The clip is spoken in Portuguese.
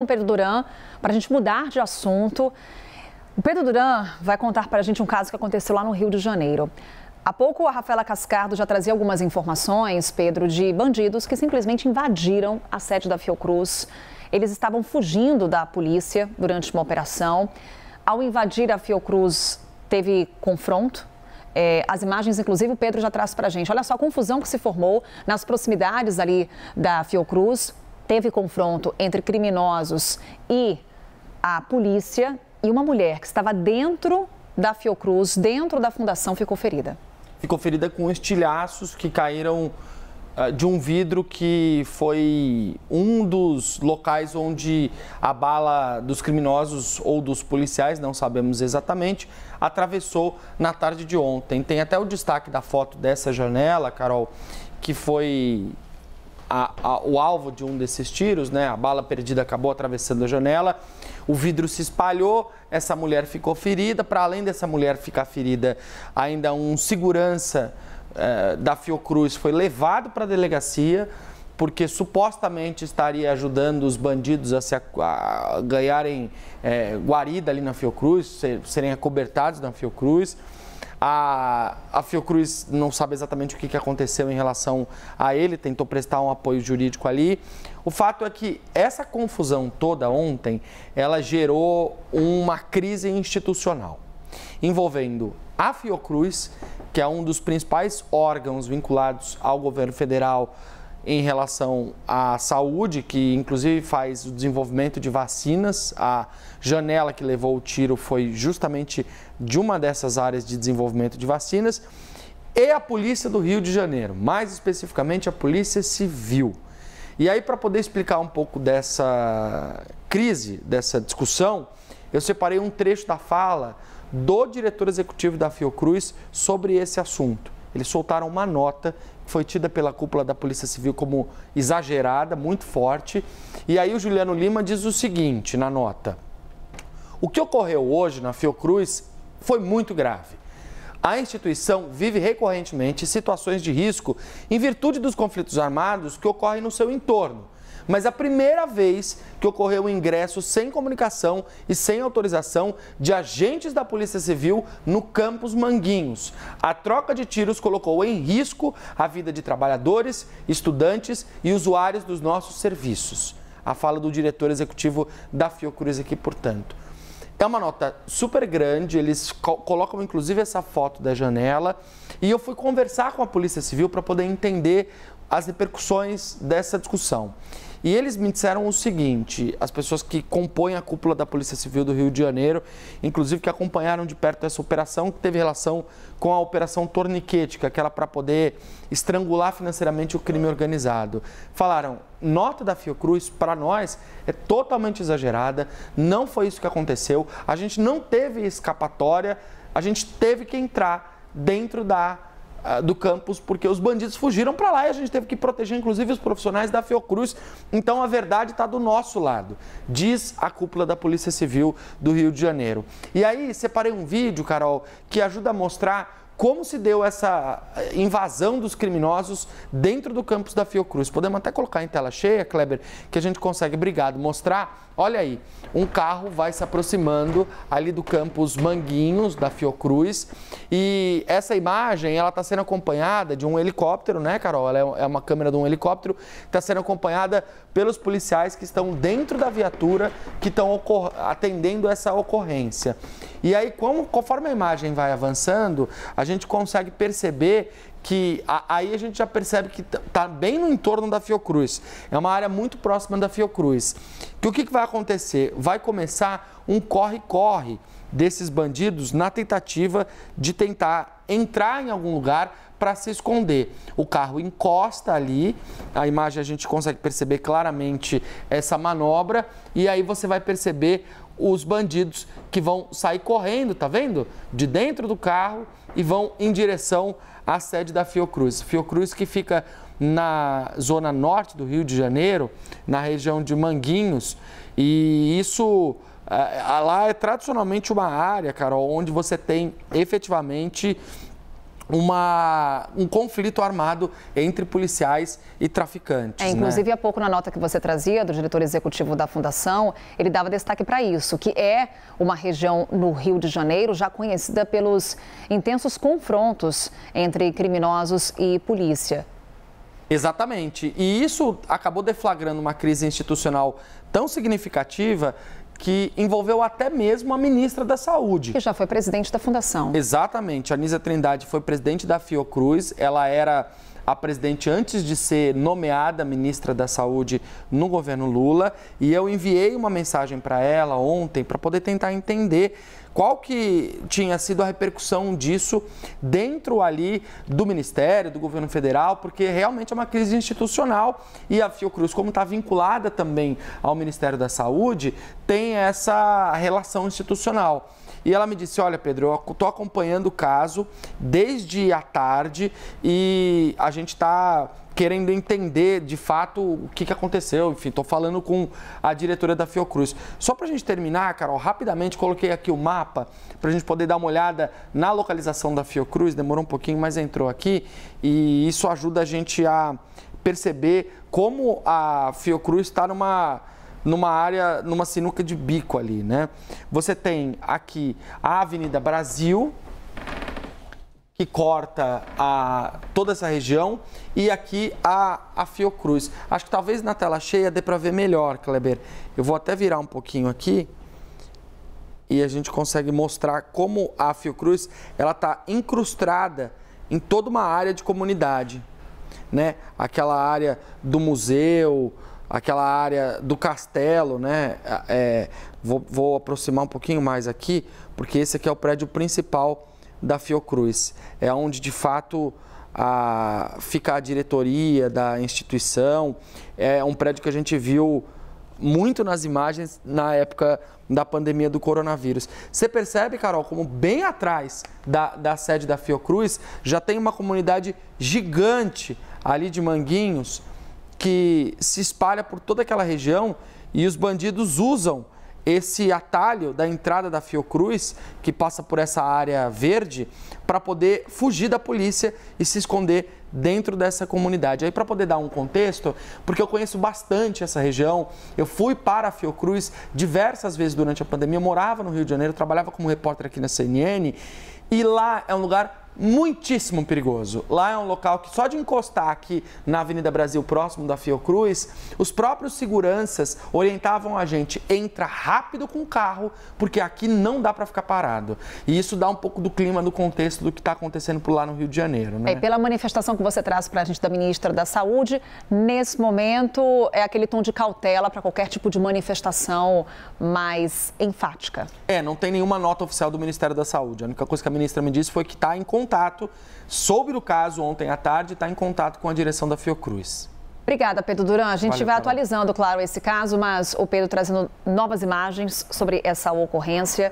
O Pedro Duran, para a gente mudar de assunto. O Pedro Duran vai contar para a gente um caso que aconteceu lá no Rio de Janeiro. Há pouco a Rafaela Cascardo já trazia algumas informações, Pedro, de bandidos que simplesmente invadiram a sede da Fiocruz. Eles estavam fugindo da polícia durante uma operação. Ao invadir a Fiocruz, teve confronto. As imagens, inclusive, o Pedro já traz para a gente. Olha só a confusão que se formou nas proximidades ali da Fiocruz. Teve confronto entre criminosos e a polícia, e uma mulher que estava dentro da Fiocruz, dentro da fundação, ficou ferida. Ficou ferida com estilhaços que caíram de um vidro que foi um dos locais onde a bala dos criminosos ou dos policiais, não sabemos exatamente, atravessou na tarde de ontem. Tem até o destaque da foto dessa janela, Carol, que foi o alvo de um desses tiros, né? A bala perdida acabou atravessando a janela, o vidro se espalhou, essa mulher ficou ferida. Para além dessa mulher ficar ferida, ainda um segurança da Fiocruz foi levado para a delegacia, porque supostamente estaria ajudando os bandidos a ganharem guarida ali na Fiocruz, serem acobertados na Fiocruz. A Fiocruz não sabe exatamente o que aconteceu em relação a ele, tentou prestar um apoio jurídico ali. O fato é que essa confusão toda ontem, ela gerou uma crise institucional, envolvendo a Fiocruz, que é um dos principais órgãos vinculados ao governo federal em relação à saúde, que inclusive faz o desenvolvimento de vacinas. A janela que levou o tiro foi justamente de uma dessas áreas de desenvolvimento de vacinas, e a Polícia do Rio de Janeiro, mais especificamente a Polícia Civil. E aí, para poder explicar um pouco dessa crise, dessa discussão, eu separei um trecho da fala do diretor executivo da Fiocruz sobre esse assunto. Eles soltaram uma nota que foi tida pela cúpula da Polícia Civil como exagerada, muito forte. E aí o Juliano Lima diz o seguinte na nota: o que ocorreu hoje na Fiocruz foi muito grave. A instituição vive recorrentemente situações de risco em virtude dos conflitos armados que ocorrem no seu entorno. Mas a primeira vez que ocorreu o ingresso sem comunicação e sem autorização de agentes da Polícia Civil no campus Manguinhos. A troca de tiros colocou em risco a vida de trabalhadores, estudantes e usuários dos nossos serviços. A fala do diretor executivo da Fiocruz aqui, portanto. É uma nota super grande, eles colocam inclusive essa foto da janela, e eu fui conversar com a Polícia Civil para poder entender as repercussões dessa discussão. E eles me disseram o seguinte: as pessoas que compõem a cúpula da Polícia Civil do Rio de Janeiro, inclusive que acompanharam de perto essa operação, que teve relação com a Operação Torniquete, que é aquela para poder estrangular financeiramente o crime organizado, falaram: nota da Fiocruz, para nós, é totalmente exagerada, não foi isso que aconteceu, a gente não teve escapatória, a gente teve que entrar dentro do campus, porque os bandidos fugiram para lá e a gente teve que proteger, inclusive, os profissionais da Fiocruz. Então, a verdade está do nosso lado, diz a cúpula da Polícia Civil do Rio de Janeiro. E aí, separei um vídeo, Carol, que ajuda a mostrar como se deu essa invasão dos criminosos dentro do campus da Fiocruz. Podemos até colocar em tela cheia, Kleber, que a gente consegue, obrigado, mostrar. Olha aí, um carro vai se aproximando ali do campus Manguinhos, da Fiocruz, e essa imagem, ela está sendo acompanhada de um helicóptero, né, Carol? Ela é uma câmera de um helicóptero, está sendo acompanhada pelos policiais que estão dentro da viatura, que estão atendendo essa ocorrência. E aí, conforme a imagem vai avançando, a gente consegue perceber que aí a gente já percebe que está bem no entorno da Fiocruz. É uma área muito próxima da Fiocruz. O que vai acontecer? Vai começar um corre-corre desses bandidos na tentativa de tentar entrar em algum lugar para se esconder. O carro encosta ali, a imagem a gente consegue perceber claramente essa manobra, e aí você vai perceber os bandidos que vão sair correndo, tá vendo? De dentro do carro e vão em direção à sede da Fiocruz. Fiocruz que fica na zona norte do Rio de Janeiro, na região de Manguinhos, e isso lá é tradicionalmente uma área, Carol, onde você tem efetivamente um conflito armado entre policiais e traficantes. Inclusive, há pouco na nota que você trazia do diretor executivo da Fundação, ele dava destaque para isso, que é uma região no Rio de Janeiro já conhecida pelos intensos confrontos entre criminosos e polícia. Exatamente. E isso acabou deflagrando uma crise institucional tão significativa que envolveu até mesmo a ministra da Saúde. Que já foi presidente da Fundação. Exatamente. A Anísia Trindade foi presidente da Fiocruz, ela era a presidente antes de ser nomeada ministra da Saúde no governo Lula, e eu enviei uma mensagem para ela ontem para poder tentar entender qual que tinha sido a repercussão disso dentro ali do Ministério, do governo federal, porque realmente é uma crise institucional e a Fiocruz, como está vinculada também ao Ministério da Saúde, tem essa relação institucional. E ela me disse, olha, Pedro, eu estou acompanhando o caso desde a tarde e a gente está querendo entender de fato o que aconteceu. Enfim, estou falando com a diretora da Fiocruz. Só para a gente terminar, Carol, rapidamente coloquei aqui o mapa para a gente poder dar uma olhada na localização da Fiocruz. Demorou um pouquinho, mas entrou aqui e isso ajuda a gente a perceber como a Fiocruz está numa área, numa sinuca de bico ali, né? Você tem aqui a Avenida Brasil, que corta toda essa região, e aqui a Fiocruz. Acho que talvez na tela cheia dê para ver melhor, Kleber. Eu vou até virar um pouquinho aqui e a gente consegue mostrar como a Fiocruz ela está incrustada em toda uma área de comunidade, né? Aquela área do museu, aquela área do castelo, né? Vou aproximar um pouquinho mais aqui, porque esse aqui é o prédio principal da Fiocruz. É onde, de fato, fica a diretoria da instituição. É um prédio que a gente viu muito nas imagens na época da pandemia do coronavírus. Você percebe, Carol, como bem atrás da sede da Fiocruz já tem uma comunidade gigante ali de Manguinhos, que se espalha por toda aquela região, e os bandidos usam esse atalho da entrada da Fiocruz, que passa por essa área verde, para poder fugir da polícia e se esconder dentro dessa comunidade. Aí, para poder dar um contexto, porque eu conheço bastante essa região, eu fui para a Fiocruz diversas vezes durante a pandemia, eu morava no Rio de Janeiro, trabalhava como repórter aqui na CNN, e lá é um lugar muitíssimo perigoso. Lá é um local que só de encostar aqui na Avenida Brasil, próximo da Fiocruz, os próprios seguranças orientavam a gente, entra rápido com o carro, porque aqui não dá para ficar parado. E isso dá um pouco do clima, do contexto do que está acontecendo por lá no Rio de Janeiro, né? E pela manifestação que você traz para a gente da ministra da Saúde, nesse momento é aquele tom de cautela para qualquer tipo de manifestação mais enfática. Não tem nenhuma nota oficial do Ministério da Saúde. A única coisa que a ministra me disse foi que está em contato, soube do caso ontem à tarde, está em contato com a direção da Fiocruz. Obrigada, Pedro Duran. A gente vai Carol. atualizando, claro, esse caso, mas o Pedro trazendo novas imagens sobre essa ocorrência.